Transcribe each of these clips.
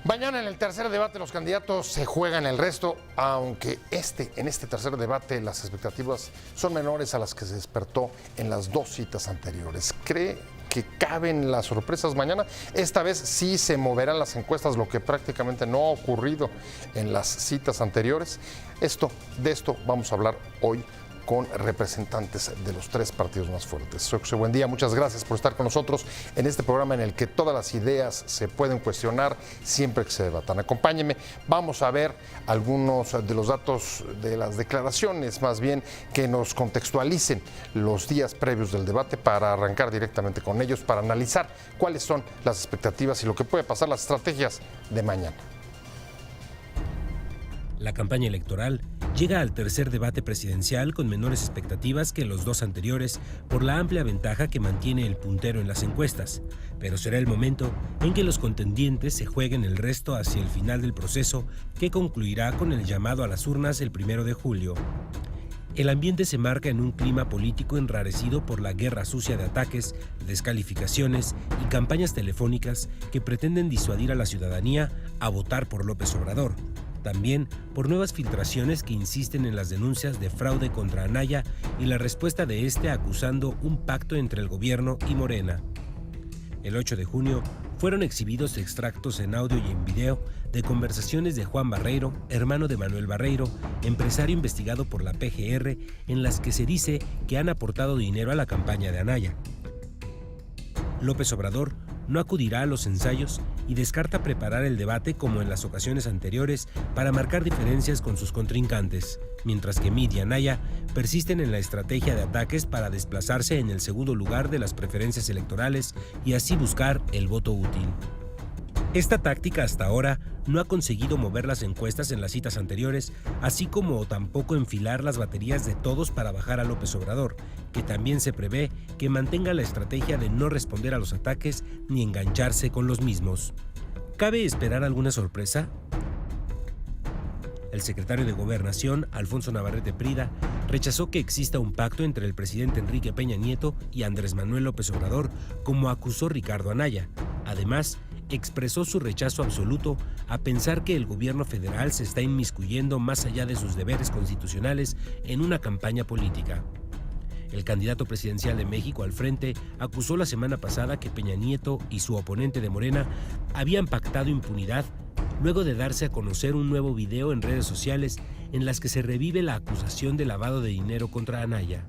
Mañana en el tercer debate los candidatos se juegan el resto, aunque en este tercer debate las expectativas son menores a las que se despertó en las dos citas anteriores. ¿Cree que caben las sorpresas mañana? Esta vez sí se moverán las encuestas, lo que prácticamente no ha ocurrido en las citas anteriores. De esto vamos a hablar hoy con representantes de los tres partidos más fuertes. Soy José Buendía, muchas gracias por estar con nosotros en este programa en el que todas las ideas se pueden cuestionar siempre que se debatan. Acompáñenme, vamos a ver algunos de los datos de las declaraciones, más bien que nos contextualicen los días previos del debate para arrancar directamente con ellos, para analizar cuáles son las expectativas y lo que puede pasar, las estrategias de mañana. La campaña electoral llega al tercer debate presidencial con menores expectativas que los dos anteriores por la amplia ventaja que mantiene el puntero en las encuestas, pero será el momento en que los contendientes se jueguen el resto hacia el final del proceso que concluirá con el llamado a las urnas el 1 de julio. El ambiente se marca en un clima político enrarecido por la guerra sucia de ataques, descalificaciones y campañas telefónicas que pretenden disuadir a la ciudadanía a votar por López Obrador. También por nuevas filtraciones que insisten en las denuncias de fraude contra Anaya y la respuesta de este acusando un pacto entre el gobierno y Morena. El 8 de junio fueron exhibidos extractos en audio y en video de conversaciones de Juan Barreiro, hermano de Manuel Barreiro, empresario investigado por la PGR, en las que se dice que han aportado dinero a la campaña de Anaya. López Obrador no acudirá a los ensayos y descarta preparar el debate como en las ocasiones anteriores para marcar diferencias con sus contrincantes, mientras que Mid y Anaya persisten en la estrategia de ataques para desplazarse en el segundo lugar de las preferencias electorales y así buscar el voto útil. Esta táctica hasta ahora no ha conseguido mover las encuestas en las citas anteriores, así como tampoco enfilar las baterías de todos para bajar a López Obrador, que también se prevé que mantenga la estrategia de no responder a los ataques ni engancharse con los mismos. ¿Cabe esperar alguna sorpresa? El secretario de Gobernación, Alfonso Navarrete Prida, rechazó que exista un pacto entre el presidente Enrique Peña Nieto y Andrés Manuel López Obrador, como acusó Ricardo Anaya. Además, expresó su rechazo absoluto a pensar que el gobierno federal se está inmiscuyendo más allá de sus deberes constitucionales en una campaña política. El candidato presidencial de México al Frente acusó la semana pasada que Peña Nieto y su oponente de Morena habían pactado impunidad luego de darse a conocer un nuevo video en redes sociales en las que se revive la acusación de lavado de dinero contra Anaya.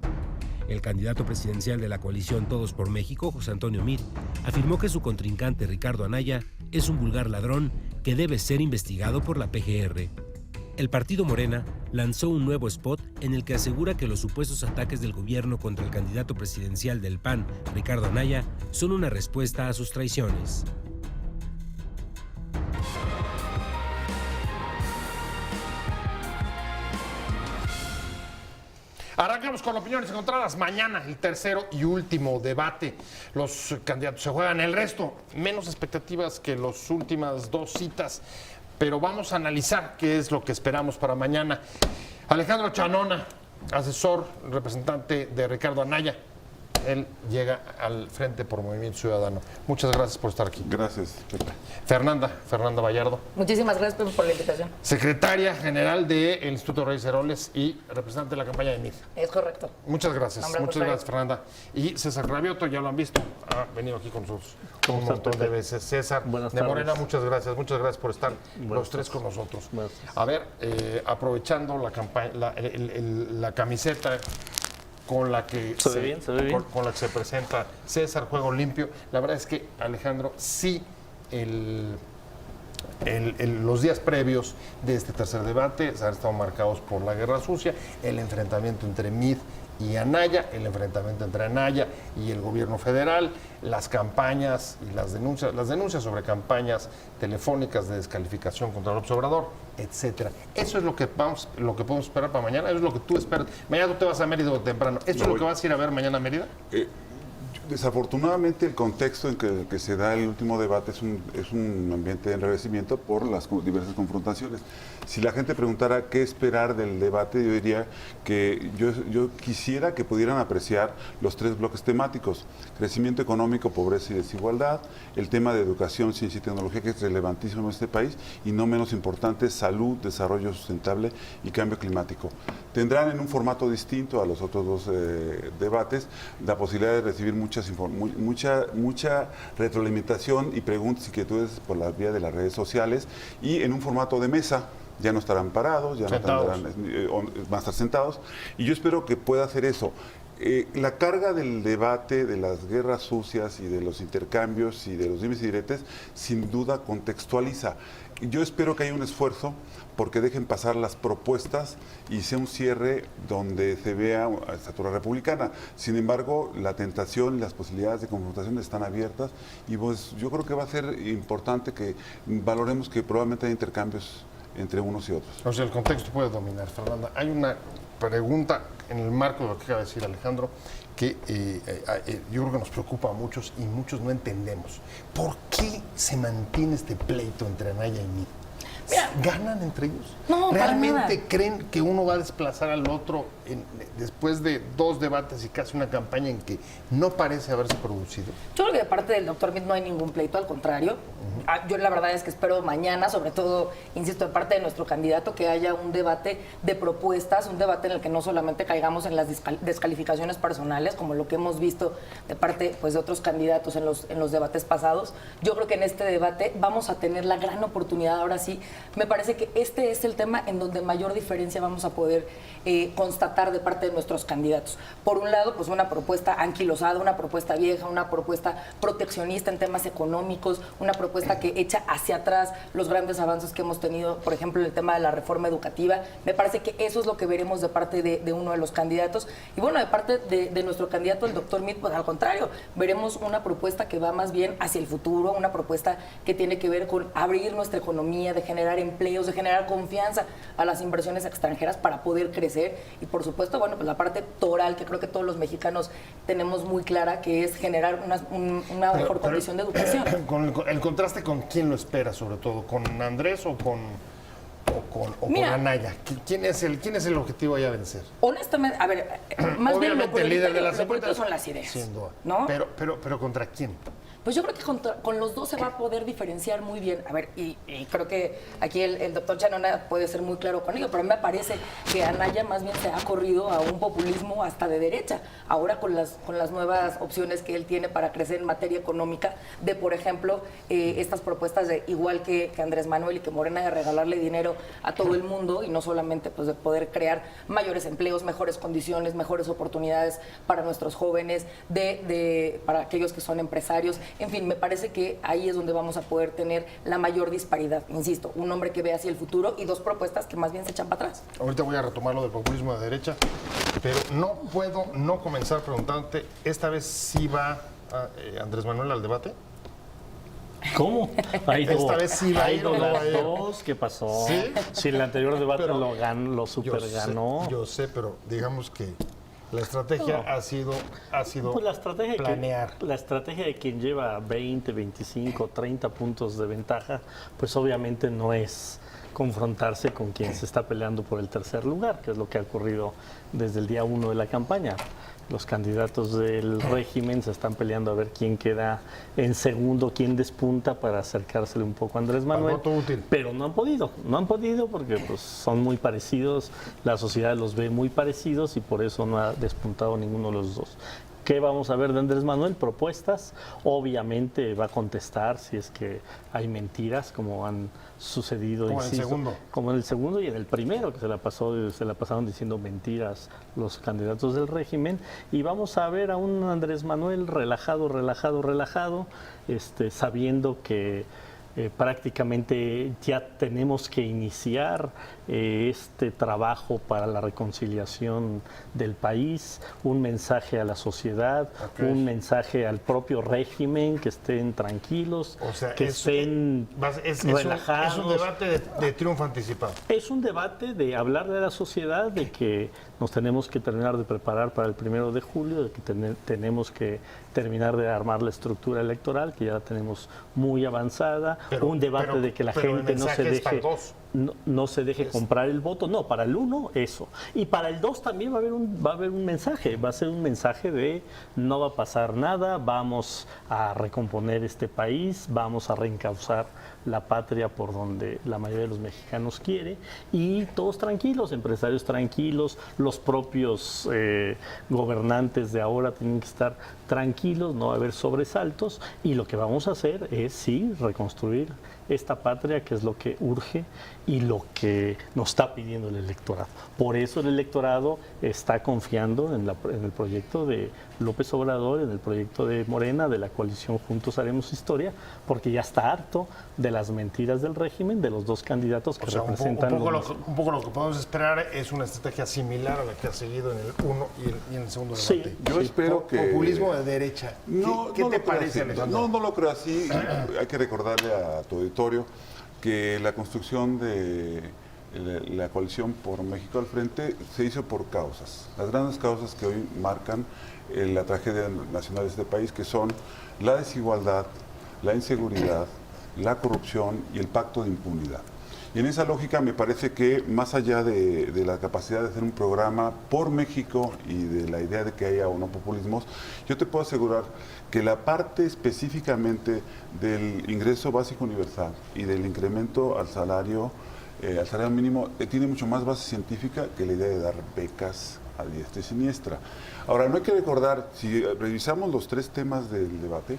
El candidato presidencial de la coalición Todos por México, José Antonio Meade, afirmó que su contrincante Ricardo Anaya es un vulgar ladrón que debe ser investigado por la PGR. El partido Morena lanzó un nuevo spot en el que asegura que los supuestos ataques del gobierno contra el candidato presidencial del PAN, Ricardo Anaya, son una respuesta a sus traiciones. Arrancamos con opiniones encontradas. Mañana, el tercero y último debate. Los candidatos se juegan el resto. Menos expectativas que las últimas dos citas. Pero vamos a analizar qué es lo que esperamos para mañana. Alejandro Chanona, asesor, representante de Ricardo Anaya. Él llega al Frente por Movimiento Ciudadano. Muchas gracias por estar aquí. Gracias, Pepe. Fernanda Vallardo. Muchísimas gracias, Pepe, por la invitación. Secretaria General del Instituto Reyes Heroles y representante de la campaña de MID. Es correcto. Muchas gracias. Muchas gracias, Fernanda. Y César Rabioto, ya lo han visto, ha venido aquí con nosotros un montón de veces. César de Morena, muchas gracias por estar los tres con nosotros. A ver, aprovechando la campaña, la camiseta con la que con la que se presenta César, Juego Limpio. La verdad es que, Alejandro, sí, los días previos de este tercer debate han estado marcados por la guerra sucia, el enfrentamiento entre Mid y Anaya, el enfrentamiento entre Anaya y el gobierno federal, las campañas y las denuncias sobre campañas telefónicas de descalificación contra López Obrador, etcétera. Eso es lo que podemos esperar para mañana. Eso es lo que tú esperas. Mañana tú te vas a Mérida temprano. ¿Eso es lo que vas a ir a ver mañana a Mérida? Desafortunadamente el contexto en que se da el último debate es un ambiente de enrarecimiento por las diversas confrontaciones. Si la gente preguntara qué esperar del debate, yo diría que yo quisiera que pudieran apreciar los 3 bloques temáticos: crecimiento económico, pobreza y desigualdad, el tema de educación, ciencia y tecnología, que es relevantísimo en este país, y no menos importante, salud, desarrollo sustentable y cambio climático. Tendrán en un formato distinto a los otros 2 debates la posibilidad de recibir mucha retroalimentación y preguntas y inquietudes por la vía de las redes sociales, y en un formato de mesa. Ya no estarán parados, ya sentados. no van a estar sentados, y yo espero que pueda hacer eso. La carga del debate, de las guerras sucias y de los intercambios y de los dimes y diretes, sin duda contextualiza. Yo espero que haya un esfuerzo porque dejen pasar las propuestas y sea un cierre donde se vea a estatura republicana. Sin embargo, la tentación y las posibilidades de confrontación están abiertas, y pues yo creo que va a ser importante que valoremos que probablemente hay intercambios entre unos y otros. O sea, el contexto puede dominar, Fernanda. Hay una pregunta en el marco de lo que acaba de decir Alejandro que yo creo que nos preocupa a muchos y muchos no entendemos. ¿Por qué se mantiene este pleito entre Anaya y Mid? ¿Ganan entre ellos? No, ¿Realmente creen que uno va a desplazar al otro después de 2 debates y casi una campaña en que no parece haberse producido? Yo creo que de parte del doctor Meade no hay ningún pleito, al contrario. Yo la verdad es que espero mañana, sobre todo, insisto, de parte de nuestro candidato, que haya un debate de propuestas, un debate en el que no solamente caigamos en las descalificaciones personales, como lo que hemos visto de parte pues, de otros candidatos en los debates pasados. Yo creo que en este debate vamos a tener la gran oportunidad, ahora sí. Me parece que este es el tema en donde mayor diferencia vamos a poder constatar de parte de nuestros candidatos. Por un lado, pues una propuesta anquilosada, una propuesta vieja, una propuesta proteccionista en temas económicos, una propuesta que echa hacia atrás los grandes avances que hemos tenido, por ejemplo, en el tema de la reforma educativa. Me parece que eso es lo que veremos de parte de uno de los candidatos. Y bueno, de parte de nuestro candidato, el doctor Meade, pues al contrario, veremos una propuesta que va más bien hacia el futuro, una propuesta que tiene que ver con abrir nuestra economía, de generar empleos, de generar confianza a las inversiones extranjeras para poder crecer, y por supuesto, bueno, pues la parte toral que creo que todos los mexicanos tenemos muy clara, que es generar una mejor condición de educación. Con el contraste, ¿con quién lo espera sobre todo? ¿Con Andrés o con Anaya? ¿Quién es el objetivo ahí a vencer? Honestamente, a ver, más bien lo el líder de las político son las ideas, sin duda. ¿no? Pero ¿contra quién? Pues yo creo que con los dos se va a poder diferenciar muy bien. A ver, y creo que aquí el doctor Chanona puede ser muy claro con ello, pero a mí me parece que Anaya más bien se ha corrido a un populismo hasta de derecha. Ahora con las nuevas opciones que él tiene para crecer en materia económica, de por ejemplo, estas propuestas de igual que Andrés Manuel y que Morena, de regalarle dinero a todo el mundo y no solamente pues de poder crear mayores empleos, mejores condiciones, mejores oportunidades para nuestros jóvenes, para aquellos que son empresarios. En fin, me parece que ahí es donde vamos a poder tener la mayor disparidad. Insisto, un hombre que ve hacia el futuro y 2 propuestas que más bien se echan para atrás. Ahorita voy a retomar lo del populismo de derecha, pero no puedo no comenzar preguntándote, ¿esta vez sí va Andrés Manuel al debate? ¿Cómo? Ha ido, Esta vez sí va a ha ir, ido no va a las ir. 2, ¿qué pasó? ¿Sí? Si el anterior debate Pero lo super ganó. Yo sé, pero digamos que la estrategia ha sido Pues la estrategia planear. la estrategia de quien lleva 20, 25, 30 puntos de ventaja, pues obviamente no es confrontarse con quien se está peleando por el tercer lugar, que es lo que ha ocurrido desde el día 1 de la campaña. Los candidatos del régimen se están peleando a ver quién queda en segundo, quién despunta para acercársele un poco a Andrés Manuel. voto útil. Pero no han podido porque pues, son muy parecidos, la sociedad los ve muy parecidos y por eso no ha despuntado ninguno de los dos. ¿Qué vamos a ver de Andrés Manuel? Propuestas. Obviamente va a contestar si es que hay mentiras, como han sucedido. Como en el segundo. Como en el segundo y en el primero, que se la pasaron diciendo mentiras los candidatos del régimen. Y vamos a ver a un Andrés Manuel relajado, sabiendo que prácticamente ya tenemos que iniciar este trabajo para la reconciliación del país, un mensaje a la sociedad, un mensaje al propio régimen, que estén tranquilos, O sea, que estén relajados. Es un debate de triunfo anticipado. Es un debate de hablarle a la sociedad de que nos tenemos que terminar de preparar para el 1 de julio, de que tenemos que terminar de armar la estructura electoral, que ya la tenemos muy avanzada, un debate de que la gente no se deje comprar el voto. No, para el 1 eso. Y para el 2 también va a haber un mensaje. Va a ser un mensaje de no va a pasar nada, vamos a recomponer este país, vamos a reencauzar la patria por donde la mayoría de los mexicanos quiere, y todos tranquilos, empresarios tranquilos, los propios gobernantes de ahora tienen que estar tranquilos, no va a haber sobresaltos, y lo que vamos a hacer es sí reconstruir esta patria, que es lo que urge y lo que nos está pidiendo el electorado. Por eso el electorado está confiando en el proyecto de López Obrador, en el proyecto de Morena, de la coalición Juntos Haremos Historia, porque ya está harto de las mentiras del régimen, de los dos candidatos que representan... Un poco lo que podemos esperar es una estrategia similar a la que ha seguido en el 1 y en el segundo debate. Yo espero que... Populismo de derecha. ¿Qué te parece, Alejandro? No lo creo así. Hay que recordarle a tu auditorio que la construcción de la coalición por México al frente se hizo por causas. Las grandes causas que hoy marcan la tragedia nacional de este país, que son la desigualdad, la inseguridad, la corrupción y el pacto de impunidad. Y en esa lógica me parece que más allá de la capacidad de hacer un programa por México y de la idea de que haya o no populismos, yo te puedo asegurar que la parte específicamente del ingreso básico universal y del incremento al salario mínimo tiene mucho más base científica que la idea de dar becas a diestra y siniestra. Ahora, no hay que recordar, si revisamos los tres temas del debate,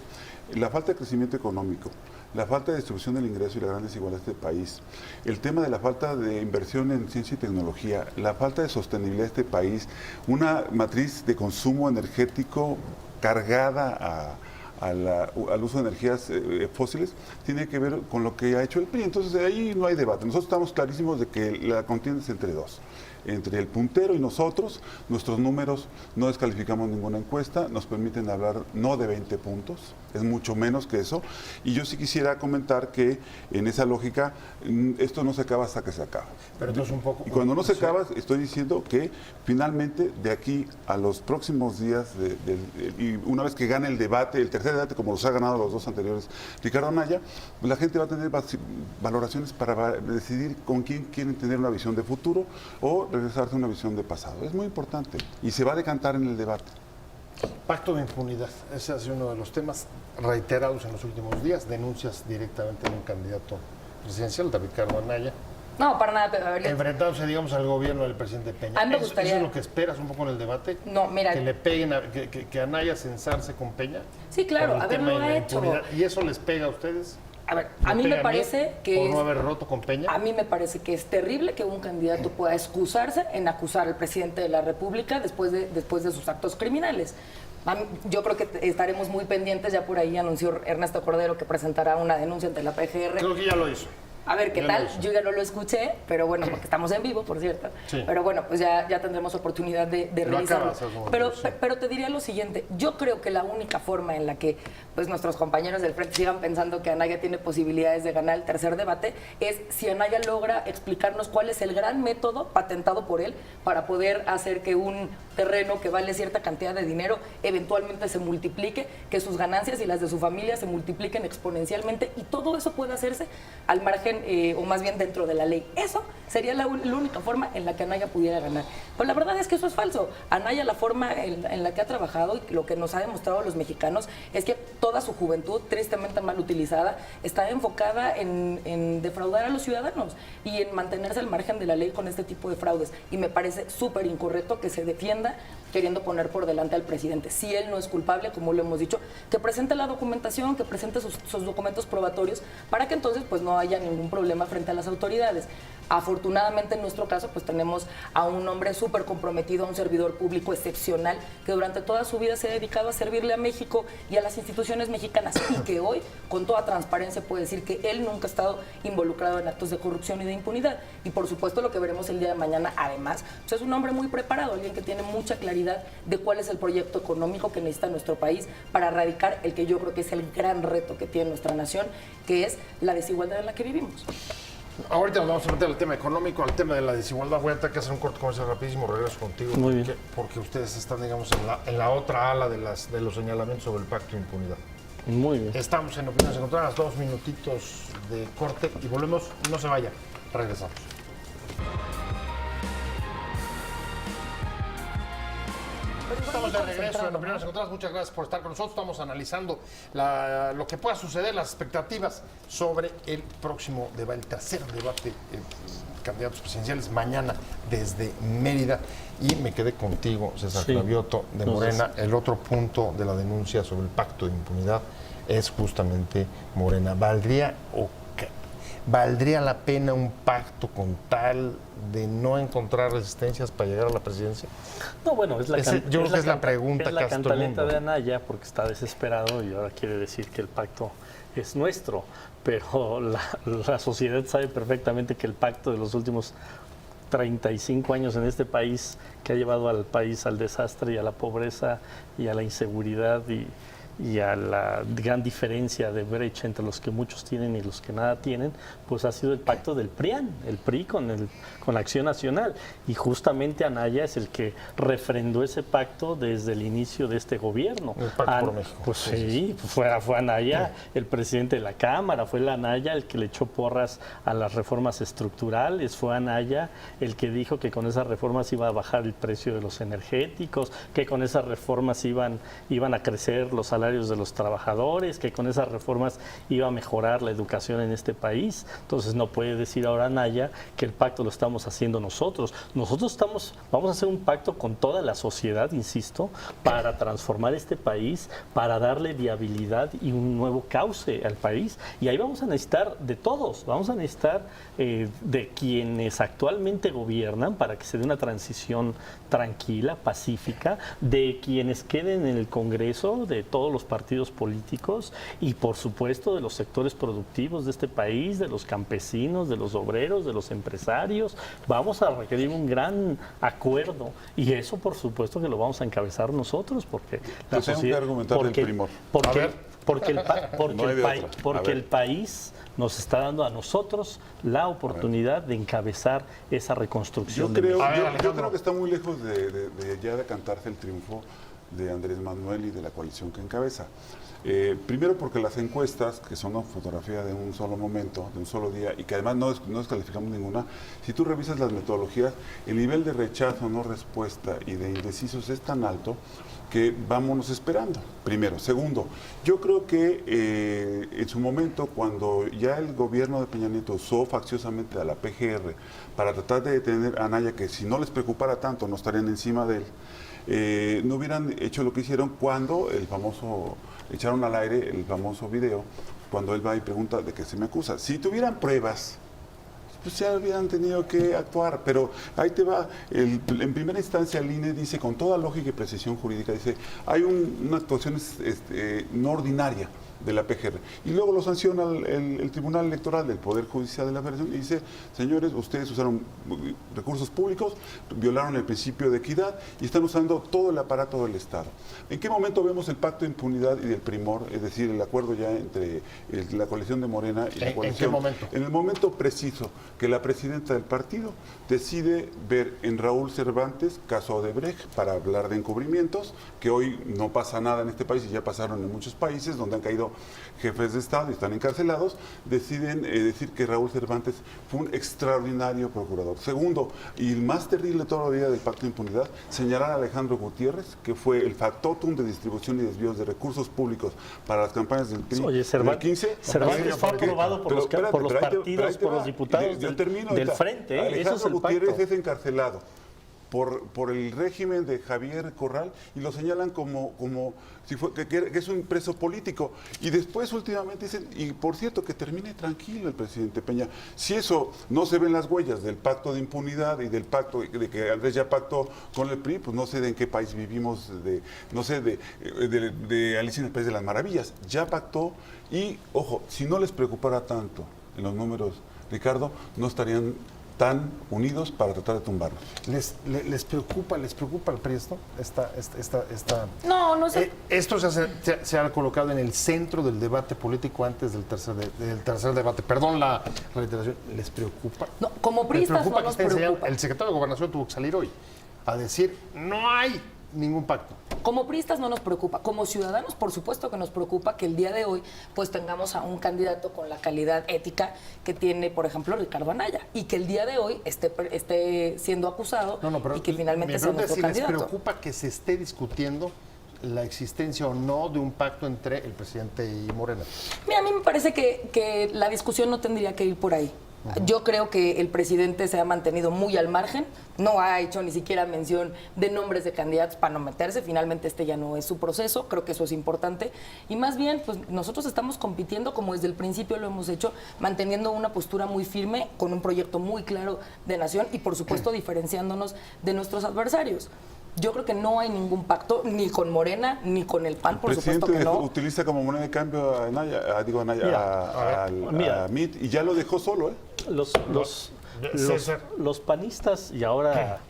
la falta de crecimiento económico, la falta de distribución del ingreso y la gran desigualdad de este país, el tema de la falta de inversión en ciencia y tecnología, la falta de sostenibilidad de este país, una matriz de consumo energético cargada al uso de energías fósiles, tiene que ver con lo que ha hecho el PRI. Entonces, de ahí no hay debate. Nosotros estamos clarísimos de que la contienda es entre dos. Entre el puntero y nosotros. Nuestros números no descalificamos ninguna encuesta, nos permiten hablar no de 20 puntos, es mucho menos que eso. Y yo sí quisiera comentar que en esa lógica esto no se acaba hasta que se acaba. Pero entonces un poco... Y cuando no se acaba, estoy diciendo que finalmente de aquí a los próximos días, y una vez que gane el debate, el tercer debate, como los ha ganado los dos anteriores Ricardo Anaya, pues la gente va a tener valoraciones para decidir con quién quieren tener una visión de futuro o regresarse a una visión de pasado. Es muy importante y se va a decantar en el debate. Pacto de impunidad, ese ha sido uno de los temas reiterados en los últimos días, denuncias directamente de un candidato presidencial, de Ricardo Anaya. No, para nada, pero a ver, enfrentándose, digamos, al gobierno del presidente Peña. A mí me gustaría... ¿Eso es lo que esperas un poco en el debate? No, mira... Que le peguen, que Anaya censarse con Peña. Sí, claro, a ver, lo ha hecho. ¿Y eso les pega a ustedes? A ver, a mí me parece que... ¿Por no haber roto con Peña? A mí me parece que es terrible que un candidato pueda excusarse en acusar al presidente de la República después de sus actos criminales. Yo creo que estaremos muy pendientes, ya por ahí anunció Ernesto Cordero que presentará una denuncia ante la PGR. Creo que ya lo hizo. A ver qué tal, yo ya no lo escuché, pero bueno, porque estamos en vivo, por cierto. Sí. Pero bueno, pues ya tendremos oportunidad de revisarlo. Pero te diría lo siguiente, yo creo que la única forma en la que pues nuestros compañeros del frente sigan pensando que Anaya tiene posibilidades de ganar el tercer debate es si Anaya logra explicarnos cuál es el gran método patentado por él para poder hacer que un terreno que vale cierta cantidad de dinero eventualmente se multiplique, que sus ganancias y las de su familia se multipliquen exponencialmente, y todo eso puede hacerse al margen o más bien dentro de la ley. Eso sería la única forma en la que Anaya pudiera ganar. Pero la verdad es que eso es falso. Anaya, la forma en la que ha trabajado y lo que nos ha demostrado a los mexicanos es que toda su juventud, tristemente mal utilizada, está enfocada en defraudar a los ciudadanos y en mantenerse al margen de la ley con este tipo de fraudes. Y me parece súper incorrecto que se defienda queriendo poner por delante al presidente. Si él no es culpable, como lo hemos dicho, que presente la documentación, que presente sus documentos probatorios, para que entonces pues no haya ningún problema frente a las autoridades. Afortunadamente, en nuestro caso, pues tenemos a un hombre súper comprometido, a un servidor público excepcional, que durante toda su vida se ha dedicado a servirle a México y a las instituciones mexicanas, y que hoy, con toda transparencia, puede decir que él nunca ha estado involucrado en actos de corrupción y de impunidad. Y por supuesto, lo que veremos el día de mañana, además, pues es un hombre muy preparado, alguien que tiene mucha claridad de cuál es el proyecto económico que necesita nuestro país para erradicar el que yo creo que es el gran reto que tiene nuestra nación, que es la desigualdad en la que vivimos. Ahorita nos vamos a meter al tema económico, al tema de la desigualdad. Voy a tener que hacer un corte comercial rapidísimo, regreso contigo. Muy bien. Porque ustedes están, digamos, en la otra ala de los señalamientos sobre el pacto de impunidad. Muy bien. Estamos en Opiniones Encontradas, 2 minutitos de corte y volvemos. No se vaya, regresamos. Estamos de regreso en Opiniones Encontradas. Muchas gracias por estar con nosotros. Estamos analizando lo que pueda suceder, las expectativas sobre el próximo debate, el tercer debate candidatos presidenciales mañana desde Mérida. Y me quedé contigo, César Cravioto, de Morena. El otro punto de la denuncia sobre el pacto de impunidad es justamente Morena. ¿Valdría la pena un pacto con tal de no encontrar resistencias para llegar a la presidencia? No, bueno, yo creo que es la pregunta es la que hace todo el cantaleta mundo. de Anaya porque está desesperado y ahora quiere decir que el pacto es nuestro, pero la sociedad sabe perfectamente que el pacto de los últimos 35 años en este país, que ha llevado al país al desastre y a la pobreza y a la inseguridad y a la gran diferencia de brecha entre los que muchos tienen y los que nada tienen, pues ha sido el pacto del PRIAN, el PRI con la Acción Nacional. Y justamente Anaya es el que refrendó ese pacto desde el inicio de este gobierno. El Pacto por México. Pues sí, fue Anaya el presidente de la Cámara, fue Anaya el que le echó porras a las reformas estructurales, fue Anaya el que dijo que con esas reformas iba a bajar el precio de los energéticos, que con esas reformas iban a crecer los salarios de los trabajadores, que con esas reformas iba a mejorar la educación en este país. Entonces no puede decir ahora Anaya que el pacto lo estamos haciendo nosotros. Nosotros vamos a hacer un pacto con toda la sociedad, insisto, para transformar este país, para darle viabilidad y un nuevo cauce al país. Y ahí vamos a necesitar de todos, vamos a necesitar de quienes actualmente gobiernan para que se dé una transición tranquila, pacífica, de quienes queden en el Congreso, de todos los partidos políticos y por supuesto de los sectores productivos de este país, de los campesinos, de los obreros, de los empresarios. Vamos a requerir un gran acuerdo y eso por supuesto que lo vamos a encabezar nosotros porque la Yo tengo que argumentar del primor. Porque el país nos está dando a nosotros la oportunidad de encabezar esa reconstrucción. Yo creo que está muy lejos ya de cantarse el triunfo de Andrés Manuel y de la coalición que encabeza. Primero porque las encuestas, que son una fotografía de un solo momento, de un solo día, y que además no descalificamos ninguna, si tú revisas las metodologías, el nivel de rechazo, no respuesta y de indecisos es tan alto que vámonos esperando, primero. Segundo, yo creo que en su momento, cuando ya el gobierno de Peña Nieto usó facciosamente a la PGR para tratar de detener a Anaya, que si no les preocupara tanto no estarían encima de él, no hubieran hecho lo que hicieron cuando echaron al aire el famoso video, cuando él va y pregunta de qué se me acusa. Si tuvieran pruebas, pues ya hubieran tenido que actuar, pero ahí te va. En primera instancia el INE dice con toda lógica y precisión jurídica, dice, hay una actuación no ordinaria de la PGR. Y luego lo sanciona el Tribunal Electoral del Poder Judicial de la Federación y dice, señores, ustedes usaron recursos públicos, violaron el principio de equidad y están usando todo el aparato del Estado. ¿En qué momento vemos el pacto de impunidad y del primor, es decir, el acuerdo ya entre la coalición de Morena y la coalición? ¿En qué momento? En el momento preciso que la presidenta del partido decide ver en Raúl Cervantes, caso Odebrecht, para hablar de encubrimientos, que hoy no pasa nada en este país y ya pasaron en muchos países donde han caído jefes de Estado y están encarcelados, deciden decir que Raúl Cervantes fue un extraordinario procurador. Segundo, y el más terrible todavía del pacto de impunidad, señalar a Alejandro Gutiérrez, que fue el factotum de distribución y desvíos de recursos públicos para las campañas del PRI. Oye, Cervantes fue aprobado por los partidos, por los diputados del Frente. Alejandro Eso es el Gutiérrez pacto. es encarcelado por el régimen de Javier Corral y lo señalan como si fue, que es un preso político. Y después últimamente dicen, y por cierto, que termine tranquilo el presidente Peña. Si eso no se ven las huellas del pacto de impunidad y del pacto de que Andrés ya pactó con el PRI, pues no sé de en qué país vivimos, de Alicia en el País de las Maravillas. Ya pactó y, ojo, si no les preocupara tanto en los números, Ricardo, no estarían están unidos para tratar de tumbarnos. ¿Les preocupa al PRI esto? No sé. Esto se ha colocado en el centro del debate político antes del tercer debate. Perdón la reiteración. ¿Les preocupa? No, como priistas no que nos esté enseñando? preocupa. El secretario de Gobernación tuvo que salir hoy a decir, no hay ningún pacto. Como priistas no nos preocupa. Como ciudadanos, por supuesto que nos preocupa que el día de hoy pues tengamos a un candidato con la calidad ética que tiene, por ejemplo, Ricardo Anaya, y que el día de hoy esté siendo acusado Pero y que finalmente mi sea pregunta es nuestro si candidato. les preocupa que se esté discutiendo la existencia o no de un pacto entre el presidente y Morena. Mira, a mí me parece que la discusión no tendría que ir por ahí. Yo creo que el presidente se ha mantenido muy al margen, no ha hecho ni siquiera mención de nombres de candidatos para no meterse, finalmente este ya no es su proceso, creo que eso es importante, y más bien pues nosotros estamos compitiendo como desde el principio lo hemos hecho, manteniendo una postura muy firme, con un proyecto muy claro de nación y por supuesto diferenciándonos de nuestros adversarios. Yo creo que no hay ningún pacto, ni con Morena, ni con el PAN, por supuesto que no. Utiliza como moneda de cambio a Mitt, y ya lo dejó solo, ¿eh? Los panistas y ahora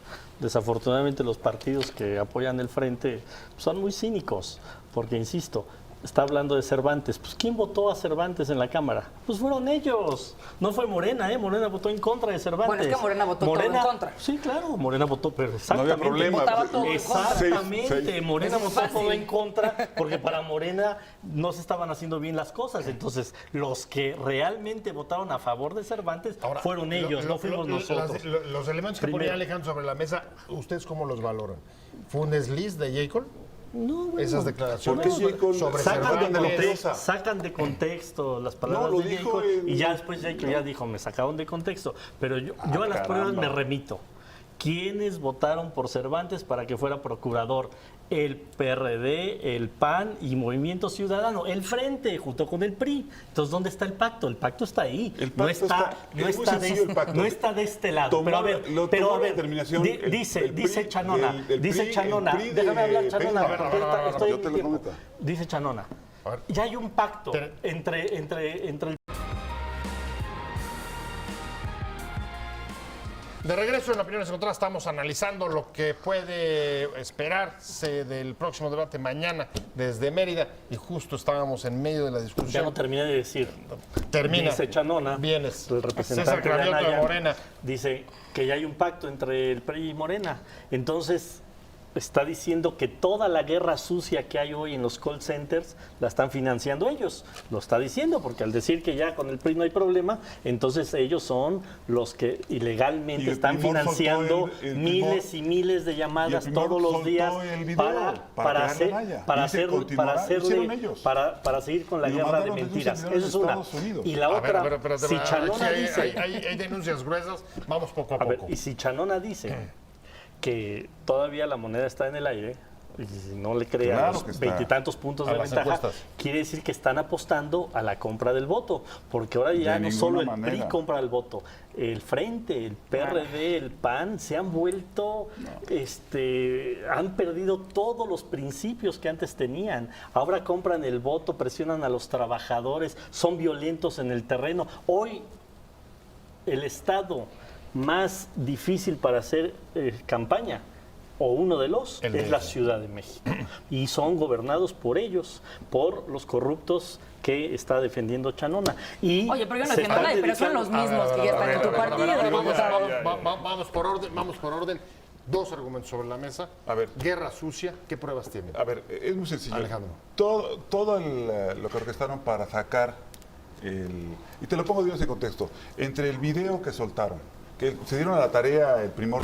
desafortunadamente los partidos que apoyan el frente son muy cínicos, porque insisto, está hablando de Cervantes. Pues ¿quién votó a Cervantes en la Cámara? Pues fueron ellos. No fue Morena, ¿eh? Morena votó en contra de Cervantes. Bueno, es que Morena votó todo en contra. Sí, claro, Morena votó, pero exactamente. No había problema. Votaba todo en contra. Exactamente, Morena Es votó fácil. todo en contra porque para Morena no se estaban haciendo bien las cosas. Entonces, los que realmente votaron a favor de Cervantes fueron ellos, no fuimos nosotros. Los elementos que Primero. ponía Alejandro sobre la mesa, ¿ustedes cómo los valoran? ¿Fue un desliz de Jacob? No, bueno. Esas declaraciones ¿Por qué Jacob sobre Cervantes? sacan de contexto las palabras No, lo de dijo Jacob en- y ya después Jacob ya dijo, me sacaron de contexto. Pero yo a las pruebas me remito. ¿Quiénes votaron por Cervantes para que fuera procurador? El PRD, el PAN y Movimiento Ciudadano, el Frente, junto con el PRI. Entonces, ¿dónde está el pacto? El pacto está ahí. El pacto es muy sencillo, el pacto. No está de este lado. Tomar- pero a la ver, determinación, dice Chanona, el dice PRI, Chanona, el PRI déjame de hablar Chanona, Peña. porque estoy Yo en te mi lo tiempo. prometo. Dice Chanona, A ver. ya hay un pacto Pero- entre el. De regreso en Opiniones Encontradas estamos analizando lo que puede esperarse del próximo debate mañana desde Mérida y justo estábamos en medio de la Ya discusión. no terminé de decir. Termina. Dice Chanona, Vienes. el representante César Cravioto de Anaya, Morena. dice que ya hay un pacto entre el PRI y Morena. Entonces, está diciendo que toda la guerra sucia que hay hoy en los call centers la están financiando ellos. Lo está diciendo porque al decir que ya con el PRI no hay problema, entonces ellos son los que Y ilegalmente el están Primor financiando soltó el miles Primor- y miles de llamadas y el Primor todos los soltó días el video para pegarle a Anaya. Dice, continuará, hicieron ellos. para seguir con la Y lo guerra de mandaron desde un mentiras. servidor Eso es de una. Estados Unidos. Y la A otra, ver, espérate, si Chanona aquí dice... hay denuncias gruesas, vamos poco a A ver, poco. y si Chanona dice que todavía la moneda está en el aire, y si no le crea Claro los que está. veintitantos puntos A de las ventaja, encuestas. quiere decir que están apostando a la compra del voto, porque ahora ya De no solo el ninguna PRI manera. compra el voto, el Frente, el PRD, el PAN se han vuelto, han perdido todos los principios que antes tenían. Ahora compran el voto, presionan a los trabajadores, son violentos en el terreno. Hoy el estado más difícil para hacer campaña, o uno de los, El es de- la Ciudad de México. Y son gobernados por ellos, por los corruptos que está defendiendo Chanona. Y Oye, pero yo no se entiendo están nada, pero son dedicando- los mismos que ya están en tu partido. Vamos por orden. Dos argumentos sobre la mesa. A ver. Guerra sucia, ¿qué pruebas tiene? A ver, es muy sencillo. Alejandro. Todo lo que orquestaron para sacar y te lo pongo de en contexto, entre el video que soltaron, que se dieron a la tarea el Primor